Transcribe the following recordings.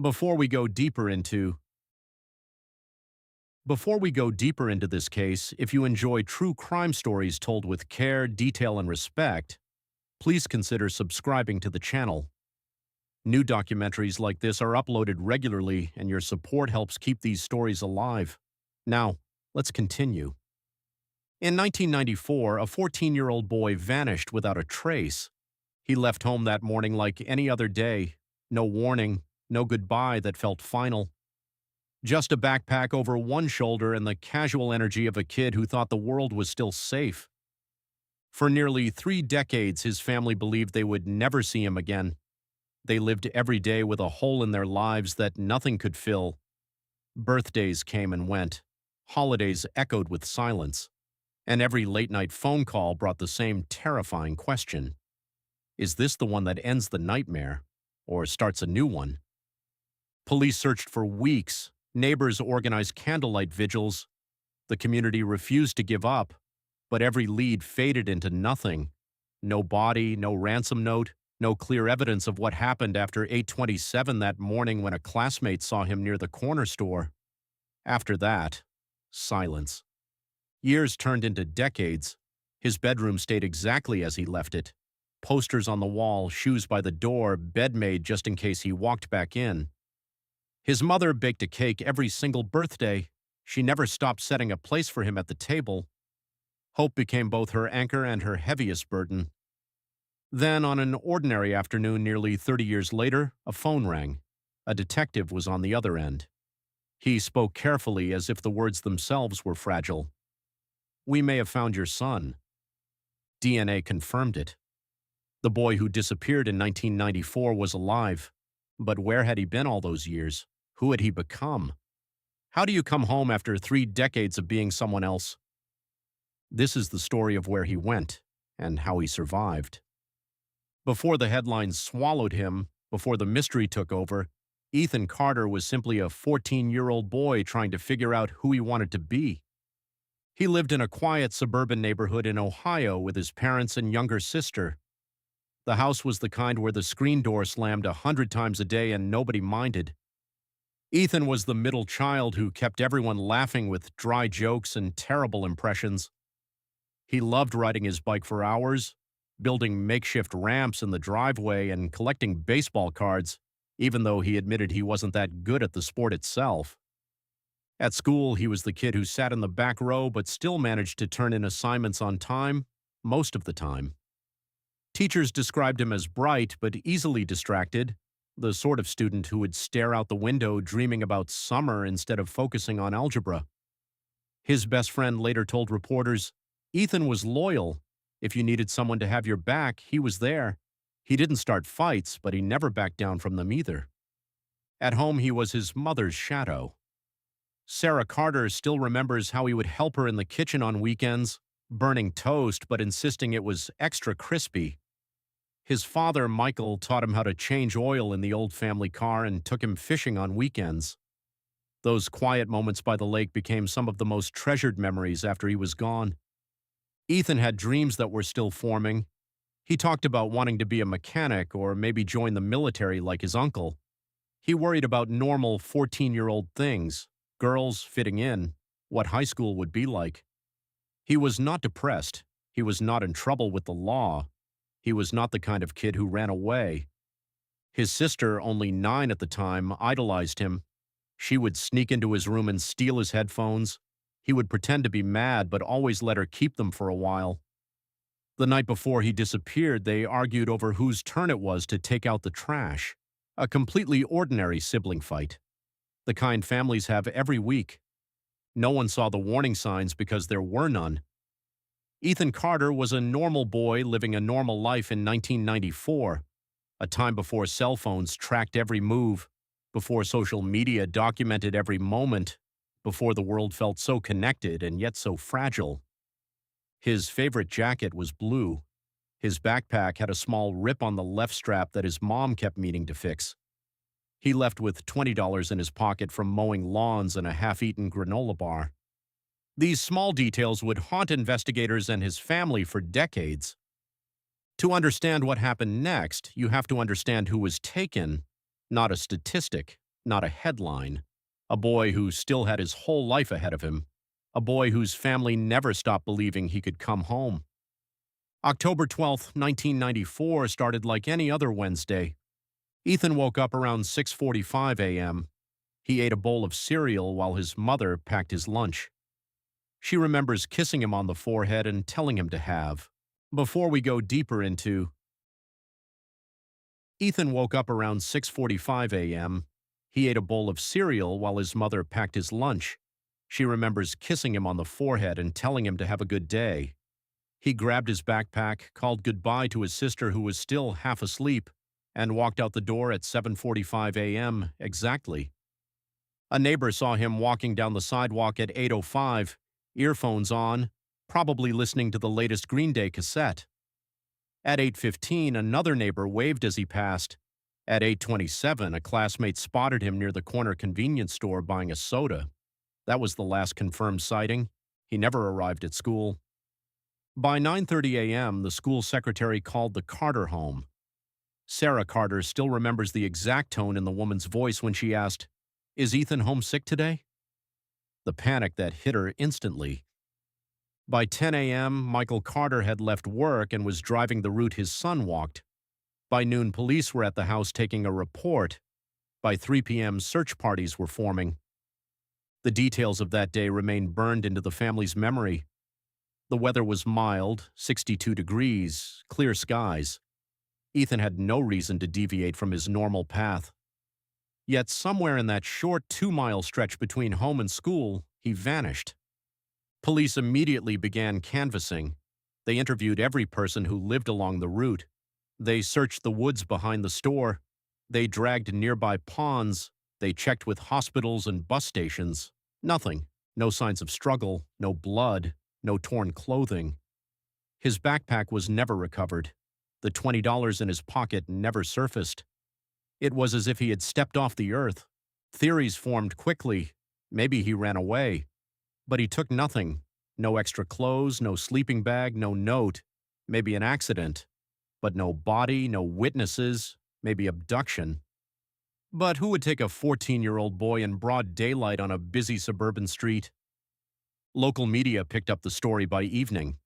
Before we go deeper into Before we go deeper into this case, if you enjoy true crime stories told with care, detail, and respect, please consider subscribing to the channel. New documentaries like this are uploaded regularly, and your support helps keep these stories alive. Now, let's continue. In 1994, a 14-year-old boy vanished without a trace. He left home that morning like any other day. No warning, no goodbye that felt final. Just a backpack over one shoulder and the casual energy of a kid who thought the world was still safe. For nearly 3 decades, his family believed they would never see him again. They lived every day with a hole in their lives that nothing could fill. Birthdays came and went. Holidays echoed with silence. And every late-night phone call brought the same terrifying question. Is this the one that ends the nightmare, or starts a new one? Police searched for weeks. Neighbors organized candlelight vigils. The community refused to give up, but every lead faded into nothing. No body, no ransom note, no clear evidence of what happened after 8:27 that morning when a classmate saw him near the corner store. After that, silence. Years turned into decades. His bedroom stayed exactly as he left it. Posters on the wall, shoes by the door, bed made just in case he walked back in. His mother baked a cake every single birthday. She never stopped setting a place for him at the table. Hope became both her anchor and her heaviest burden. Then, on an ordinary afternoon nearly 30 years later, a phone rang. A detective was on the other end. He spoke carefully as if the words themselves were fragile. "We may have found your son." DNA confirmed it. The boy who disappeared in 1994 was alive. But where had he been all those years? Who had he become? How do you come home after 3 decades of being someone else? This is the story of where he went and how he survived. Before the headlines swallowed him, before the mystery took over, Ethan Carter was simply a 14-year-old boy trying to figure out who he wanted to be. He lived in a quiet suburban neighborhood in Ohio with his parents and younger sister. The house was the kind where the screen door slammed 100 times a day and nobody minded. Ethan was the middle child who kept everyone laughing with dry jokes and terrible impressions. He loved riding his bike for hours, building makeshift ramps in the driveway, and collecting baseball cards, even though he admitted he wasn't that good at the sport itself. At school, he was the kid who sat in the back row but still managed to turn in assignments on time, most of the time. Teachers described him as bright but easily distracted, the sort of student who would stare out the window dreaming about summer instead of focusing on algebra. His best friend later told reporters, "Ethan was loyal. If you needed someone to have your back, he was there. He didn't start fights, but he never backed down from them either." At home, he was his mother's shadow. Sarah Carter still remembers how he would help her in the kitchen on weekends, burning toast but insisting it was extra crispy. His father, Michael, taught him how to change oil in the old family car and took him fishing on weekends. Those quiet moments by the lake became some of the most treasured memories after he was gone. Ethan had dreams that were still forming. He talked about wanting to be a mechanic or maybe join the military like his uncle. He worried about normal 14-year-old things, girls, fitting in, what high school would be like. He was not depressed. He was not in trouble with the law. He was not the kind of kid who ran away. His sister, only 9 at the time, idolized him. She would sneak into his room and steal his headphones. He would pretend to be mad, but always let her keep them for a while. The night before he disappeared, they argued over whose turn it was to take out the trash. A completely ordinary sibling fight. The kind families have every week. No one saw the warning signs because there were none. Ethan Carter was a normal boy living a normal life in 1994, a time before cell phones tracked every move, before social media documented every moment, before the world felt so connected and yet so fragile. His favorite jacket was blue. His backpack had a small rip on the left strap that his mom kept meaning to fix. He left with $20 in his pocket from mowing lawns and a half-eaten granola bar. These small details would haunt investigators and his family for decades. To understand what happened next, you have to understand who was taken, not a statistic, not a headline. A boy who still had his whole life ahead of him. A boy whose family never stopped believing he could come home. October 12th, 1994 started like any other Wednesday. Ethan woke up around 6:45 a.m. He ate a bowl of cereal while his mother packed his lunch. She remembers kissing him on the forehead and telling him to have. Before we go deeper into, Ethan woke up around 6:45 a.m. He ate a bowl of cereal while his mother packed his lunch. She remembers kissing him on the forehead and telling him to have a good day. He grabbed his backpack, called goodbye to his sister who was still half asleep, and walked out the door at 7:45 a.m. exactly. A neighbor saw him walking down the sidewalk at 8:05, earphones on, probably listening to the latest Green Day cassette. At 8:15, another neighbor waved as he passed. At 8:27, a classmate spotted him near the corner convenience store buying a soda. That was the last confirmed sighting. He never arrived at school. By 9:30 a.m., the school secretary called the Carter home. Sarah Carter still remembers the exact tone in the woman's voice when she asked, "Is Ethan homesick today?" The panic that hit her instantly. By 10 a.m., Michael Carter had left work and was driving the route his son walked. By noon, police were at the house taking a report. By 3 p.m., search parties were forming. The details of that day remain burned into the family's memory. The weather was mild, 62 degrees, clear skies. Ethan had no reason to deviate from his normal path. Yet somewhere in that short 2-mile stretch between home and school, he vanished. Police immediately began canvassing. They interviewed every person who lived along the route. They searched the woods behind the store. They dragged nearby ponds. They checked with hospitals and bus stations. Nothing. No signs of struggle, no blood, no torn clothing. His backpack was never recovered. The $20 in his pocket never surfaced. It was as if he had stepped off the earth. Theories formed quickly. Maybe he ran away. But he took nothing. No extra clothes, no sleeping bag, no note. Maybe an accident. But no body, no witnesses. Maybe abduction. But who would take a 14-year-old boy in broad daylight on a busy suburban street? Local media picked up the story by evening.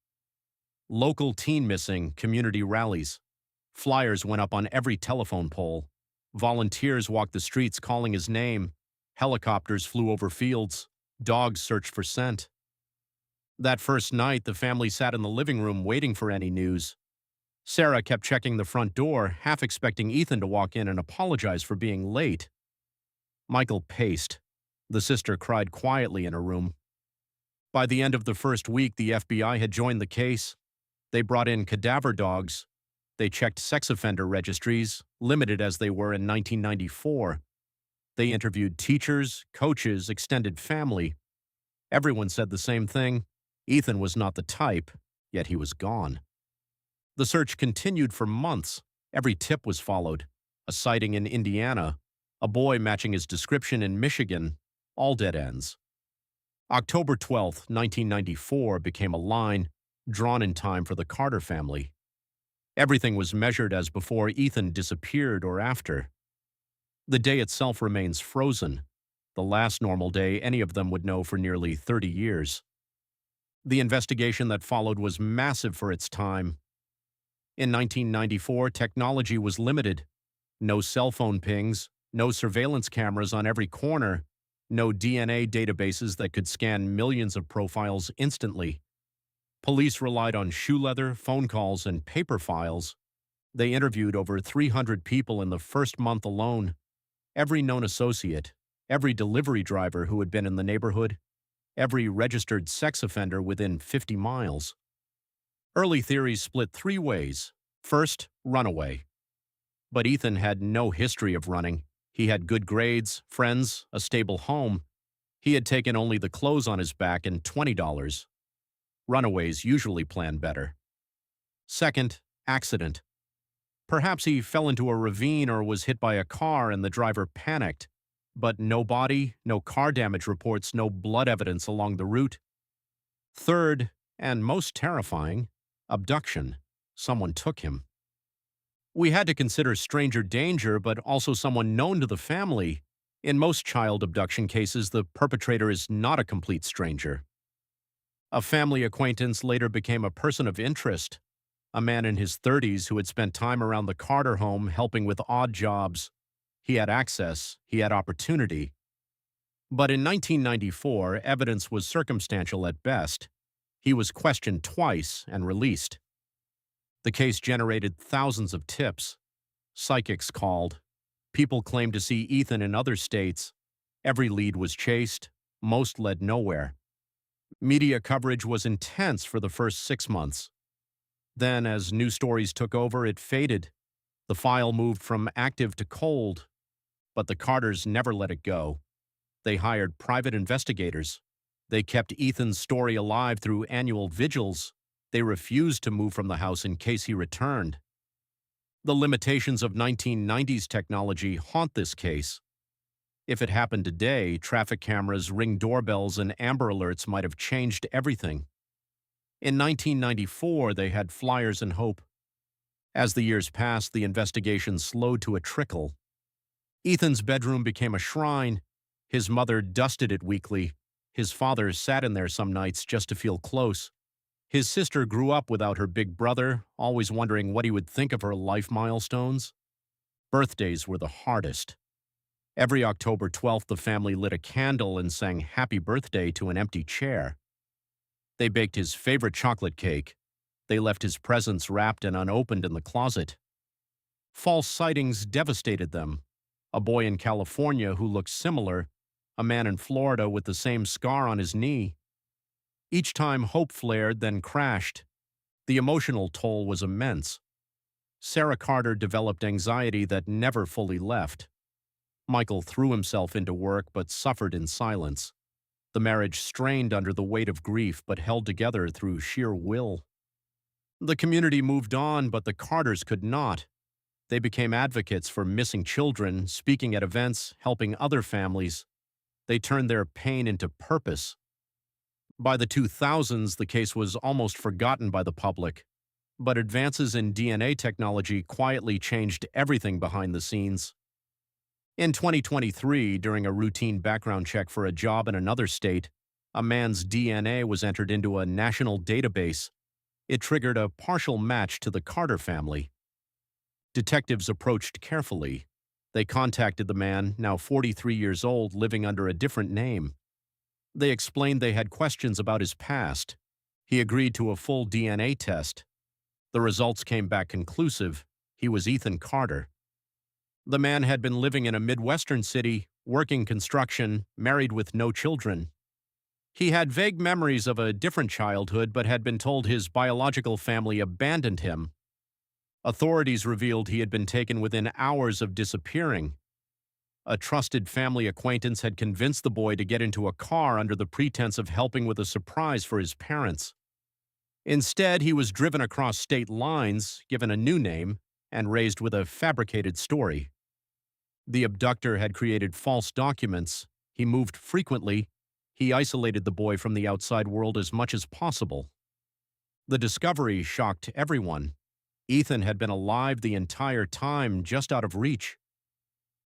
Local teen missing community rallies. Flyers went up on every telephone pole. Volunteers walked the streets calling his name. Helicopters flew over fields. Dogs searched for scent. That first night, the family sat in the living room waiting for any news. Sarah kept checking the front door, half expecting Ethan to walk in and apologize for being late. Michael paced. The sister cried quietly in her room. By the end of the first week, the FBI had joined the case. They brought in cadaver dogs. They checked sex offender registries, limited as they were in 1994. They interviewed teachers, coaches, extended family. Everyone said the same thing. Ethan was not the type, yet he was gone. The search continued for months. Every tip was followed. A sighting in Indiana, a boy matching his description in Michigan, all dead ends. October 12th, 1994 became a line drawn in time for the Carter family. Everything was measured as before Ethan disappeared or after. The day itself remains frozen, the last normal day any of them would know for nearly 30 years. The investigation that followed was massive for its time. In 1994, technology was limited. No cell phone pings, no surveillance cameras on every corner, no DNA databases that could scan millions of profiles instantly. Police relied on shoe leather, phone calls, and paper files. They interviewed over 300 people in the first month alone. Every known associate, every delivery driver who had been in the neighborhood, every registered sex offender within 50 miles. Early theories split 3 ways. First, runaway. But Ethan had no history of running. He had good grades, friends, a stable home. He had taken only the clothes on his back and $20. Runaways usually plan better. Second, accident. Perhaps he fell into a ravine or was hit by a car and the driver panicked. But no body, no car damage reports, no blood evidence along the route. Third, and most terrifying, abduction. Someone took him. We had to consider stranger danger, but also someone known to the family. In most child abduction cases, the perpetrator is not a complete stranger. A family acquaintance later became a person of interest, a man in his 30s who had spent time around the Carter home helping with odd jobs. He had access, he had opportunity. But in 1994, evidence was circumstantial at best. He was questioned twice and released. The case generated thousands of tips. Psychics called. People claimed to see Ethan in other states. Every lead was chased. Most led nowhere. Media coverage was intense for the first 6 months. Then, as news stories took over, it faded. The file moved from active to cold. But the Carters never let it go. They hired private investigators. They kept Ethan's story alive through annual vigils. They refused to move from the house in case he returned. The limitations of 1990s technology haunt this case. If it happened today, traffic cameras, Ring doorbells, and Amber Alerts might have changed everything. In 1994, they had flyers and hope. As the years passed, the investigation slowed to a trickle. Ethan's bedroom became a shrine. His mother dusted it weekly. His father sat in there some nights just to feel close. His sister grew up without her big brother, always wondering what he would think of her life milestones. Birthdays were the hardest. Every October 12th, the family lit a candle and sang happy birthday to an empty chair. They baked his favorite chocolate cake. They left his presents wrapped and unopened in the closet. False sightings devastated them. A boy in California who looked similar, a man in Florida with the same scar on his knee. Each time hope flared, then crashed. The emotional toll was immense. Sarah Carter developed anxiety that never fully left. Michael threw himself into work but suffered in silence. The marriage strained under the weight of grief but held together through sheer will. The community moved on, but the Carters could not. They became advocates for missing children, speaking at events, helping other families. They turned their pain into purpose. By the 2000s, the case was almost forgotten by the public. But advances in DNA technology quietly changed everything behind the scenes. In 2023, during a routine background check for a job in another state, a man's DNA was entered into a national database. It triggered a partial match to the Carter family. Detectives approached carefully. They contacted the man, now 43 years old, living under a different name. They explained they had questions about his past. He agreed to a full DNA test. The results came back conclusive. He was Ethan Carter. The man had been living in a Midwestern city, working construction, married with no children. He had vague memories of a different childhood but had been told his biological family abandoned him. Authorities revealed he had been taken within hours of disappearing. A trusted family acquaintance had convinced the boy to get into a car under the pretense of helping with a surprise for his parents. Instead, he was driven across state lines, given a new name, and raised with a fabricated story. The abductor had created false documents. He moved frequently. He isolated the boy from the outside world as much as possible. The discovery shocked everyone. Ethan had been alive the entire time, just out of reach.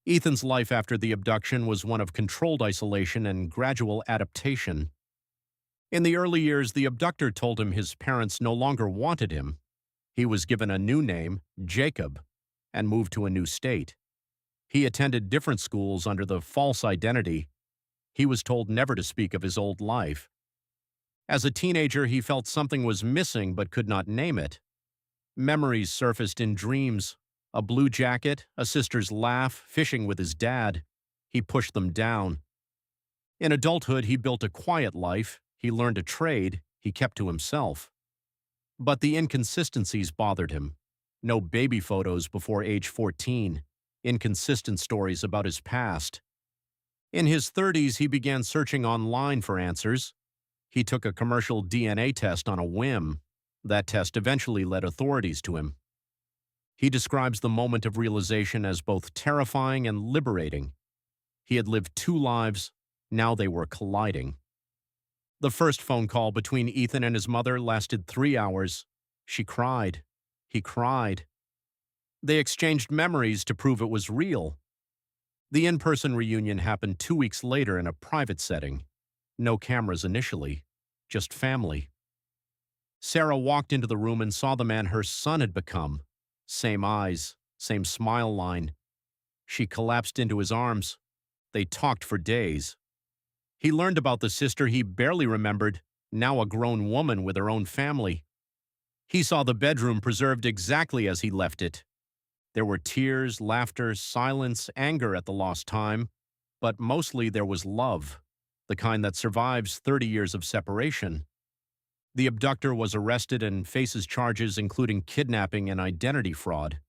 Ethan's life after the abduction was one of controlled isolation and gradual adaptation. In the early years, the abductor told him his parents no longer wanted him. He was given a new name, Jacob, and moved to a new state. He attended different schools under the false identity. He was told never to speak of his old life. As a teenager, he felt something was missing but could not name it. Memories surfaced in dreams. A blue jacket, a sister's laugh, fishing with his dad. He pushed them down. In adulthood, he built a quiet life. He learned a trade. He kept to himself. But the inconsistencies bothered him. No baby photos before age 14. Inconsistent stories about his past. In his 30s, he began searching online for answers. He took a commercial DNA test on a whim. That test eventually led authorities to him. He describes the moment of realization as both terrifying and liberating. He had lived two lives. Now they were colliding. The first phone call between Ethan and his mother lasted 3 hours. She cried. He cried. They exchanged memories to prove it was real. The in-person reunion happened 2 weeks later in a private setting. No cameras initially, just family. Sarah walked into the room and saw the man her son had become. Same eyes, same smile line. She collapsed into his arms. They talked for days. He learned about the sister he barely remembered, now a grown woman with her own family. He saw the bedroom preserved exactly as he left it. There were tears, laughter, silence, anger at the lost time, but mostly there was love, the kind that survives 30 years of separation. The abductor was arrested and faces charges including kidnapping and identity fraud.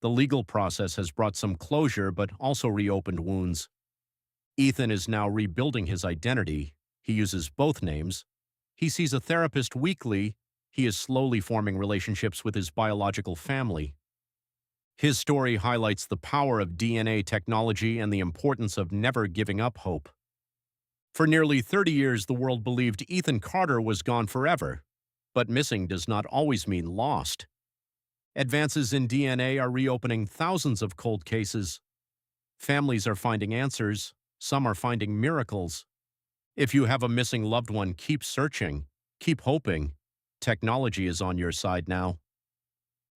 The legal process has brought some closure but also reopened wounds. Ethan is now rebuilding his identity. He uses both names. He sees a therapist weekly. He is slowly forming relationships with his biological family. His story highlights the power of DNA technology and the importance of never giving up hope. For nearly 30 years, the world believed Ethan Carter was gone forever, but missing does not always mean lost. Advances in DNA are reopening thousands of cold cases. Families are finding answers. Some are finding miracles. If you have a missing loved one, keep searching. Keep hoping. Technology is on your side now.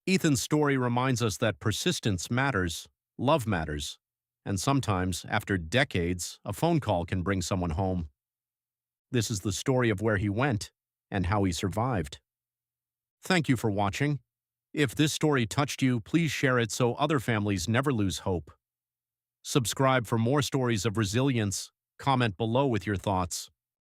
Ethan's story reminds us that persistence matters, love matters, and sometimes, after decades, a phone call can bring someone home. This is the story of where he went and how he survived. Thank you for watching. If this story touched you, please share it so other families never lose hope. Subscribe for more stories of resilience. Comment below with your thoughts.